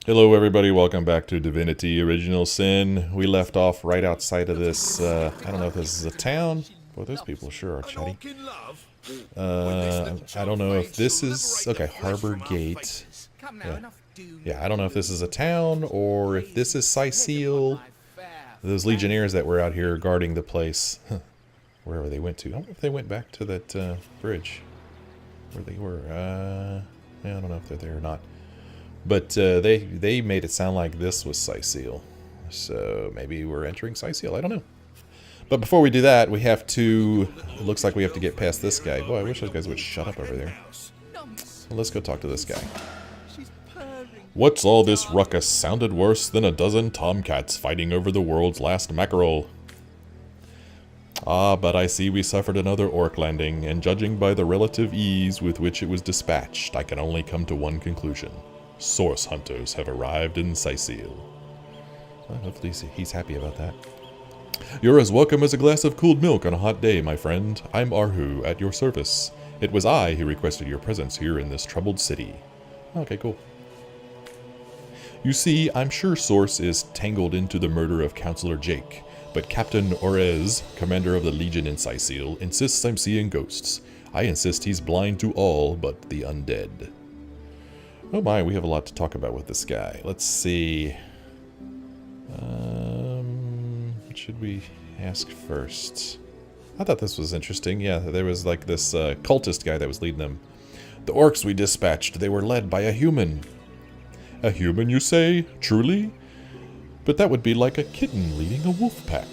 Hello everybody, welcome back to Divinity Original Sin. We left off right outside of this, I don't know if this is a town. Boy, those people sure are chatty. I don't know if this is, okay, Harbor Gate. Yeah, I don't know if this is a town or if this is Cyseal. Those legionnaires that were out here guarding the place, wherever they went to. I don't know if they went back to that bridge where they were. I don't know if they're there or not. But they made it sound like this was Cyseal. So maybe we're entering Cyseal. I don't know. But before we do that, we have to... It looks like we have to get past this guy. Boy, I wish those guys would shut up over there. Well, let's go talk to this guy. What's all this ruckus? Sounded worse than a dozen tomcats fighting over the world's last mackerel. Ah, but I see we suffered another orc landing, and judging by the relative ease with which it was dispatched, I can only come to one conclusion. Source hunters have arrived in Cyseal. Well, hopefully he's happy about that. You're as welcome as a glass of cooled milk on a hot day, my friend. I'm Arhu, at your service. It was I who requested your presence here in this troubled city. Okay, cool. You see, I'm sure Source is tangled into the murder of Counselor Jake, but Captain Orez, commander of the Legion in Cyseal, insists I'm seeing ghosts. I insist he's blind to all but the undead. Oh my, we have a lot to talk about with this guy. Let's see. What should we ask first? I thought this was interesting. Yeah, there was like this cultist guy that was leading them. The orcs we dispatched, they were led by a human. A human, you say? Truly? But that would be like a kitten leading a wolf pack.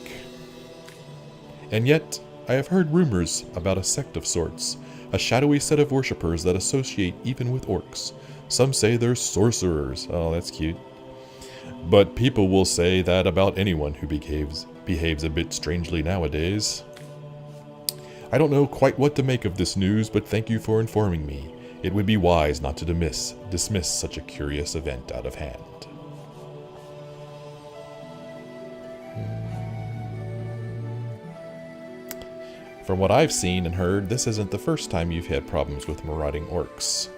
And yet, I have heard rumors about a sect of sorts. A shadowy set of worshippers that associate even with orcs. Some say they're sorcerers. Oh, that's cute. But people will say that about anyone who behaves a bit strangely nowadays. I don't know quite what to make of this news, but thank you for informing me. It would be wise not to dismiss such a curious event out of hand. From what I've seen and heard, this isn't the first time you've had problems with marauding orcs.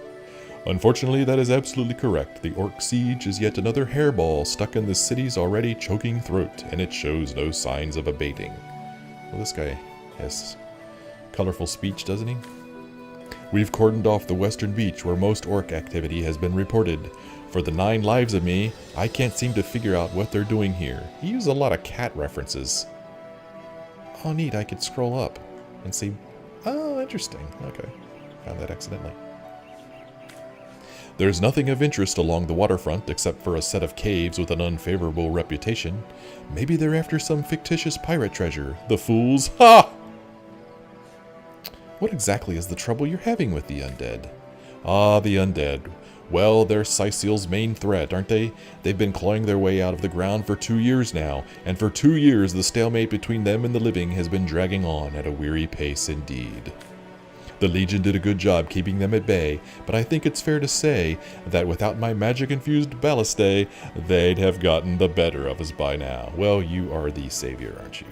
Unfortunately, that is absolutely correct. The orc siege is yet another hairball stuck in the city's already choking throat, and it shows no signs of abating. Well, this guy has colorful speech, doesn't he? We've cordoned off the western beach where most orc activity has been reported. For the 9 lives of me, I can't seem to figure out what they're doing here. He used a lot of cat references. Oh, neat, I could scroll up and see... Oh, interesting. Okay, found that accidentally. There's nothing of interest along the waterfront except for a set of caves with an unfavorable reputation. Maybe they're after some fictitious pirate treasure. The fools! Ha! What exactly is the trouble you're having with the undead? Ah, the undead. Well, they're Cyseal's main threat, aren't they? They've been clawing their way out of the ground for 2 years now, and for 2 years the stalemate between them and the living has been dragging on at a weary pace indeed. The Legion did a good job keeping them at bay, but I think it's fair to say that without my magic-infused ballistae, they'd have gotten the better of us by now. Well, you are the savior, aren't you?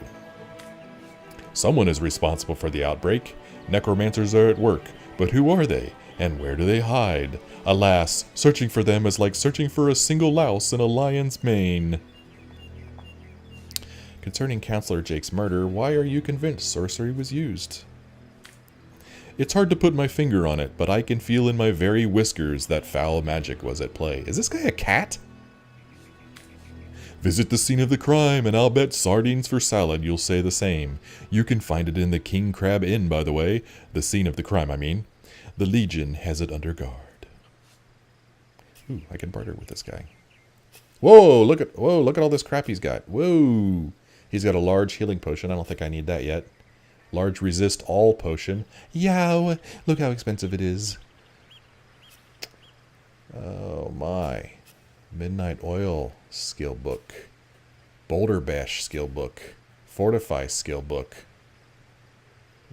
Someone is responsible for the outbreak. Necromancers are at work, but who are they, and where do they hide? Alas, searching for them is like searching for a single louse in a lion's mane. Concerning Counselor Jake's murder, why are you convinced sorcery was used? It's hard to put my finger on it, but I can feel in my very whiskers that foul magic was at play. Is this guy a cat? Visit the scene of the crime, and I'll bet sardines for salad you'll say the same. You can find it in the King Crab Inn, by the way. The scene of the crime, I mean. The Legion has it under guard. Ooh, I can barter with this guy. Whoa, look at all this crap he's got. Whoa. He's got a large healing potion. I don't think I need that yet. Large resist all potion. Yow! Look how expensive it is. Oh my. Midnight Oil skill book. Boulder Bash skill book. Fortify skill book.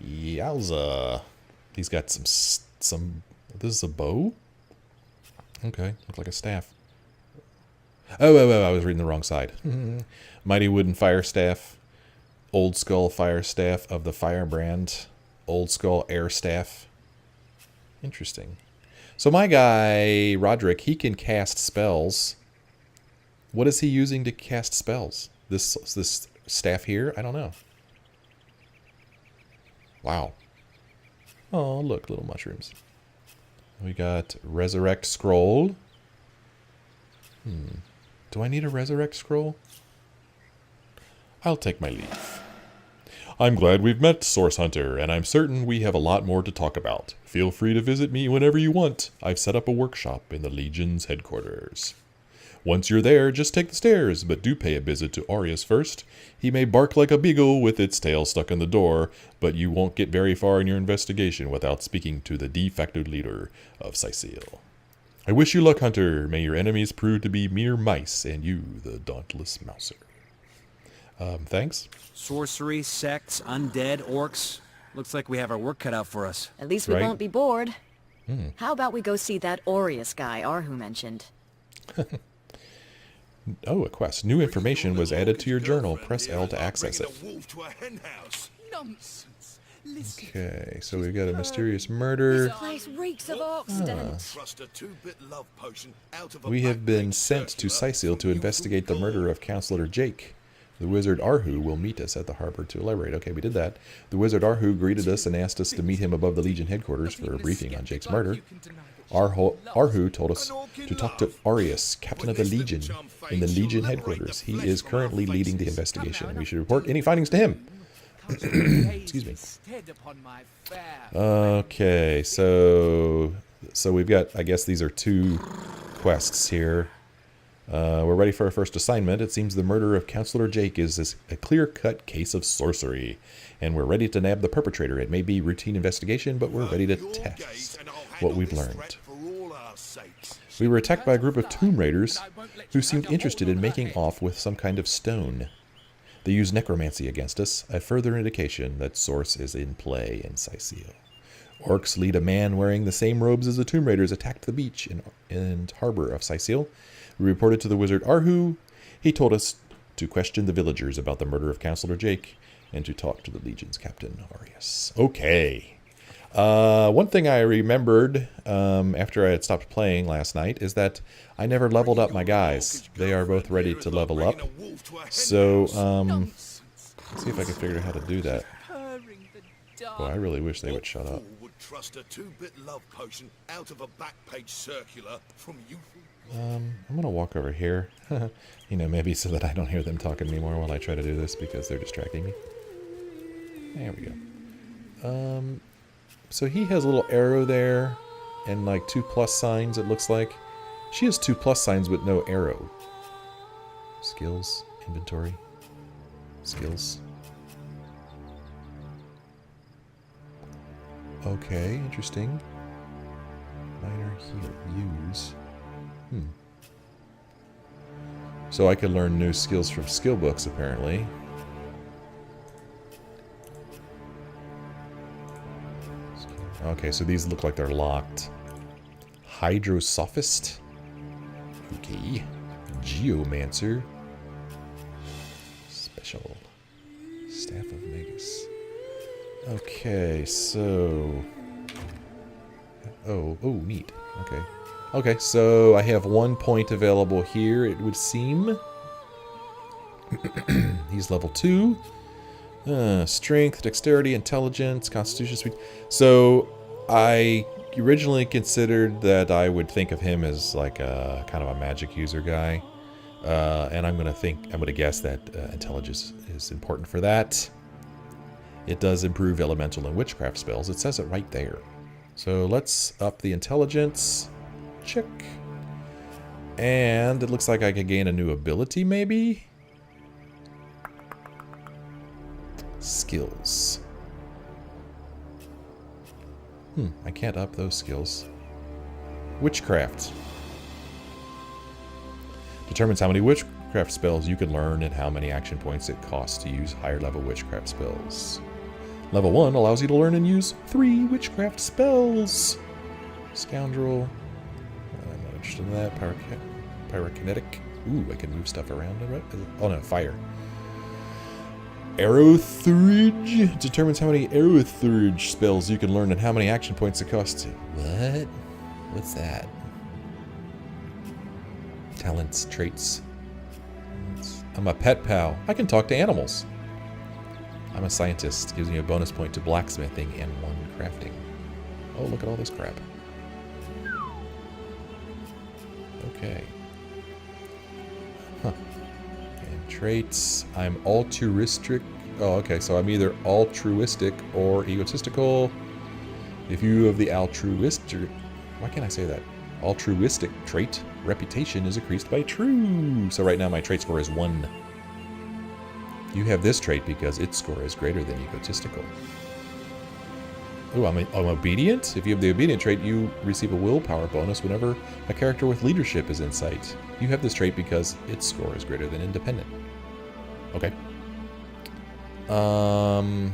Yowza. He's got some... This is a bow? Okay, looks like a staff. Oh, I was reading the wrong side. Mighty Wooden Fire Staff. Old Skull Fire Staff of the Firebrand. Old Skull Air Staff. Interesting. So my guy, Roderick, he can cast spells. What is he using to cast spells? This staff here? I don't know. Wow. Oh, look, little mushrooms. We got Resurrect Scroll. Do I need a Resurrect Scroll? I'll take my leave. I'm glad we've met, Source Hunter, and I'm certain we have a lot more to talk about. Feel free to visit me whenever you want. I've set up a workshop in the Legion's headquarters. Once you're there, just take the stairs, but do pay a visit to Aureus first. He may bark like a beagle with its tail stuck in the door, but you won't get very far in your investigation without speaking to the de facto leader of Cyseal. I wish you luck, Hunter. May your enemies prove to be mere mice, and you the dauntless mouser. Thanks. Sorcery, sects, undead, orcs. Looks like we have our work cut out for us. At least we won't be bored. How about we go see that Aureus guy Arhu mentioned? Oh, a quest. New information was added to your journal. Press L to access it. Okay, so we've got a mysterious murder. This place reeks of accident. We have been sent to Cyseal to investigate the murder of Counselor Jake. The wizard Arhu will meet us at the harbor to elaborate. Okay, we did that. The wizard Arhu greeted us and asked us to meet him above the Legion headquarters for a briefing on Jake's murder. Arhu told us to talk to Aureus, captain of the Legion, in the Legion headquarters. He is currently leading the investigation, and we should report any findings to him. Excuse me. Okay, so we've got, I guess these are 2 quests here. We're ready for our first assignment. It seems the murder of Counselor Jake is a clear-cut case of sorcery, and we're ready to nab the perpetrator. It may be routine investigation, but we're ready to test what we've learned. We were attacked by a group of tomb raiders who seemed interested in making off with some kind of stone. They used necromancy against us, a further indication that Source is in play in Cyseal. Orcs lead a man wearing the same robes as the tomb raiders attacked the beach and harbor of Cyseal. We reported to the wizard Arhu. He told us to question the villagers about the murder of Counselor Jake and to talk to the Legion's captain, Aureus. Okay. One thing I remembered after I had stopped playing last night is that I never leveled up my guys. They are both ready to level up. So, let's see if I can figure out how to do that. Boy, I really wish they would shut up. I'm gonna walk over here. You know, maybe so that I don't hear them talking anymore while I try to do this because they're distracting me. There we go. So he has a little arrow there and like 2 plus signs, it looks like. She has 2 plus signs but no arrow. Skills, inventory, skills. Okay, interesting. Minor heal, use. So I can learn new skills from skill books, apparently. Okay, so these look like they're locked. Hydrosophist. Okay. Geomancer. Special. Staff of Magus. Okay, so... Oh, neat. Okay. Okay, so I have 1 point available here, it would seem. He's level 2. Strength, dexterity, intelligence, constitution, speed. So I originally considered that I would think of him as like a kind of a magic user guy. And I'm gonna guess that intelligence is important for that. It does improve elemental and witchcraft spells. It says it right there. So let's up the intelligence. Check. And it looks like I could gain a new ability, maybe? Skills. I can't up those skills. Witchcraft. Determines how many witchcraft spells you can learn and how many action points it costs to use higher level witchcraft spells. Level 1 allows you to learn and use 3 witchcraft spells. Scoundrel. I'm not interested in that. Pyrokinetic. Ooh, I can move stuff around. Oh no, fire. Aerothurge determines how many Aerothurge spells you can learn and how many action points it costs. What? What's that? Talents, traits. I'm a pet pal. I can talk to animals. I'm a scientist. Gives me a bonus point to blacksmithing and 1 crafting. Oh, look at all this crap. Okay. Huh. And traits. I'm altruistic. Oh, okay. So I'm either altruistic or egotistical. If you have the altruistic... Why can't I say that? Altruistic trait, reputation is increased by true. So right now my trait score is 1. You have this trait because its score is greater than egotistical. Oh, I'm obedient? If you have the obedient trait, you receive a willpower bonus whenever a character with leadership is in sight. You have this trait because its score is greater than independent. Okay. When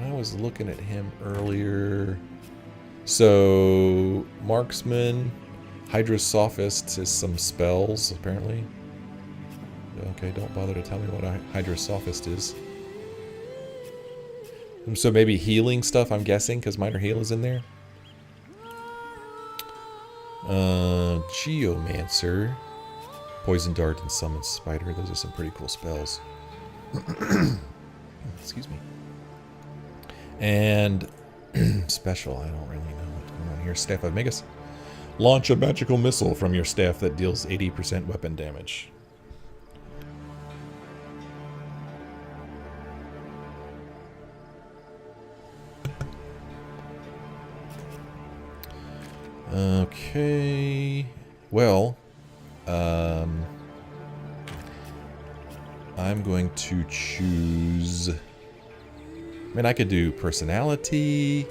I was looking at him earlier... So, Marksman, Hydrosophist is some spells, apparently. Okay, don't bother to tell me what a Hydrosophist is. So maybe healing stuff, I'm guessing, because Minor Heal is in there. Geomancer, Poison Dart, and Summon Spider. Those are some pretty cool spells. Excuse me. And special, I don't really know what's going on here. Staff of Magus. Launch a magical missile from your staff that deals 80% weapon damage. Okay. Well, I'm going to choose... I mean, I could do personality,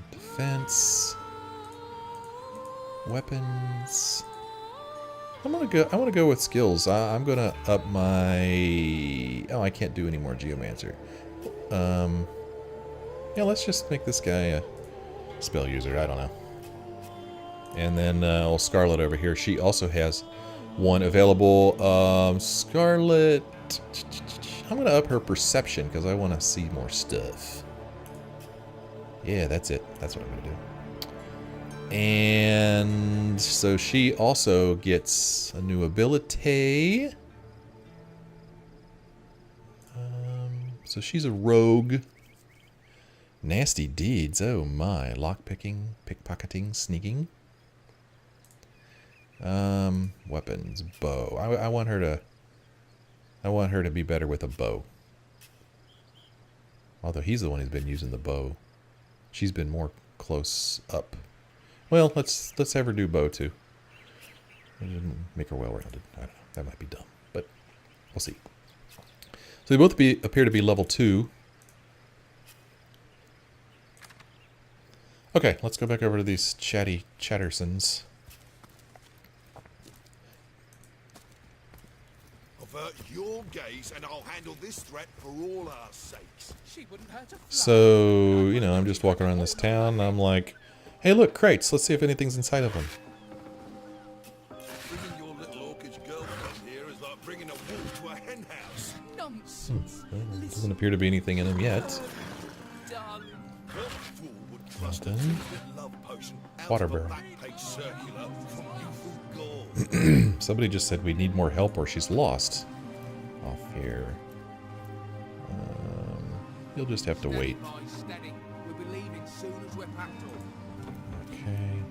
defense, weapons. I want to go with skills. I'm gonna up my... Oh, I can't do any more Geomancer. Yeah, let's just make this guy a spell user. I don't know. And then old Scarlet over here. She also has one available. Scarlet... I'm going to up her perception because I want to see more stuff. Yeah, that's it. That's what I'm going to do. And so she also gets a new ability. So she's a rogue. Nasty deeds. Oh my. Lockpicking, pickpocketing, sneaking. Weapons. Bow. I want her to be better with a bow. Although he's the one who's been using the bow. She's been more close up. Well, let's have her do bow too. Make her well-rounded. I don't know. That might be dumb, but we'll see. So they both appear to be level 2. Okay, let's go back over to these chatty chattersons. Avert your gaze and I'll handle this threat for all our sakes. So, you know, I'm just walking around this town and I'm like, hey look, crates, let's see if anything's inside of them. Bringing your little orchid girlfriend here is like bringing a wolf to a hen house. Nonsense. Well, there doesn't appear to be anything in them yet. Done. What fool would trust a Done. stupid love potion out Water of a barrel. back-page circular from youthful gore? Somebody just said we need more help or she's lost. Off here. You'll just have to wait. Steady. We'll be leaving soon as we're packed up. Okay.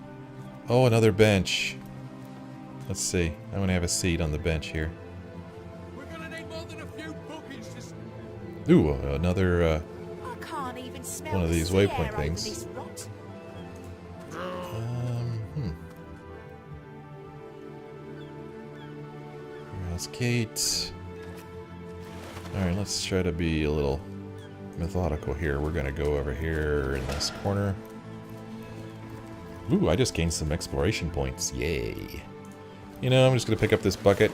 Oh, another bench. Let's see. I'm going to have a seat on the bench here. We're gonna need more than a few bookings to... Ooh, another, I can't even smell one of the these sea waypoint air over things. this rot. House gate. Alright, let's try to be a little methodical here. We're going to go over here in this corner. Ooh, I just gained some exploration points. Yay. You know, I'm just going to pick up this bucket.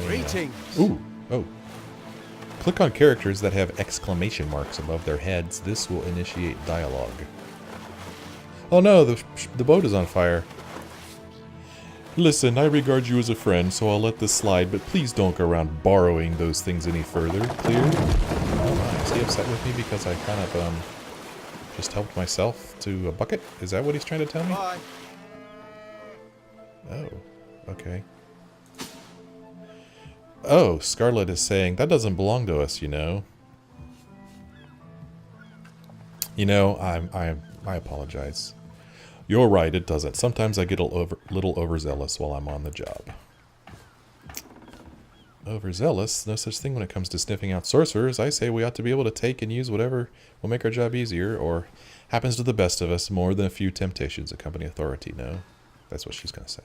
Greetings. Ooh, oh. Click on characters that have exclamation marks above their heads. This will initiate dialogue. Oh no, the boat is on fire. Listen, I regard you as a friend, so I'll let this slide, but please don't go around borrowing those things any further. Clear? Oh my, is he upset with me because I kind of, just helped myself to a bucket? Is that what he's trying to tell me? Bye. Oh, okay. Oh, Scarlet is saying, that doesn't belong to us, you know. You know, I apologize. You're right, it doesn't. Sometimes I get a little overzealous while I'm on the job. Overzealous? No such thing when it comes to sniffing out sorcerers. I say we ought to be able to take and use whatever will make our job easier, or happens to the best of us, more than a few temptations accompany authority, no? That's what she's going to say.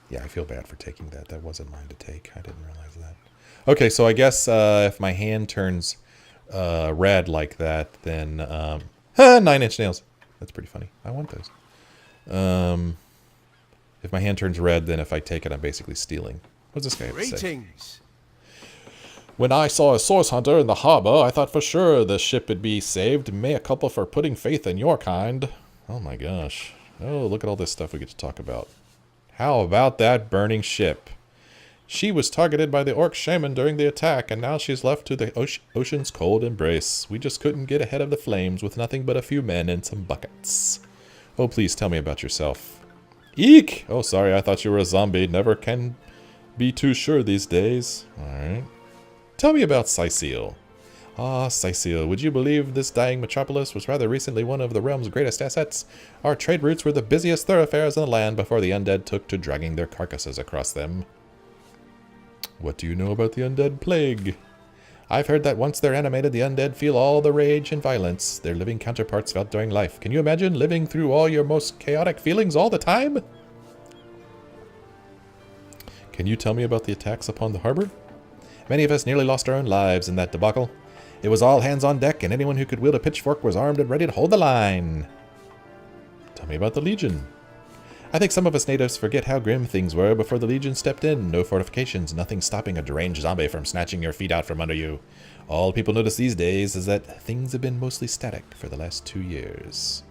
Yeah, I feel bad for taking that. That wasn't mine to take. I didn't realize that. Okay, so I guess if my hand turns red like that, then... 9-inch nails. That's pretty funny. I want those. If my hand turns red, then if I take it, I'm basically stealing. What does this guy have to say? Greetings. When I saw a source hunter in the harbor, I thought for sure the ship would be saved. Mea culpa for putting faith in your kind. Oh my gosh. Oh, look at all this stuff we get to talk about. How about that burning ship? She was targeted by the orc shaman during the attack, and now she's left to the ocean's cold embrace. We just couldn't get ahead of the flames with nothing but a few men and some buckets. Oh, please tell me about yourself. Eek! Oh, sorry, I thought you were a zombie. Never can be too sure these days. Alright. Tell me about Cyseal. Ah, Cyseal, would you believe this dying metropolis was rather recently one of the realm's greatest assets? Our trade routes were the busiest thoroughfares in the land before the undead took to dragging their carcasses across them. What do you know about the undead plague? I've heard that once they're animated, the undead feel all the rage and violence their living counterparts felt during life. Can you imagine living through all your most chaotic feelings all the time? Can you tell me about the attacks upon the harbor? Many of us nearly lost our own lives in that debacle. It was all hands on deck, and anyone who could wield a pitchfork was armed and ready to hold the line. Tell me about the Legion. I think some of us natives forget how grim things were before the Legion stepped in. No fortifications, nothing stopping a deranged zombie from snatching your feet out from under you. All people notice these days is that things have been mostly static for the last 2 years.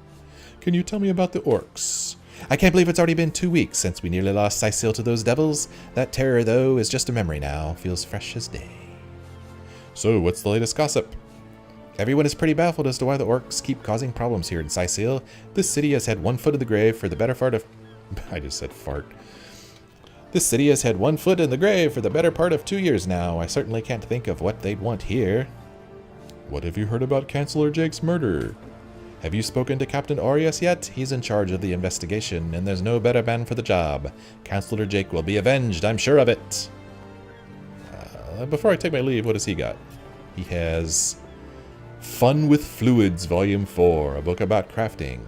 Can you tell me about the orcs? I can't believe it's already been 2 weeks since we nearly lost Cyseal to those devils. That terror, though, is just a memory now. Feels fresh as day. So, what's the latest gossip? Everyone is pretty baffled as to why the orcs keep causing problems here in Cyseal. This city has had one foot in the grave for the better part of... I just said fart. This city has had one foot in the grave for the better part of 2 years now. I certainly can't think of what they'd want here. What have you heard about Chancellor Jake's murder? Have you spoken to Captain Aureus yet? He's in charge of the investigation, and there's no better man for the job. Chancellor Jake will be avenged, I'm sure of it. Before I take my leave, what has he got? He has Fun with Fluids, Volume 4, a book about crafting.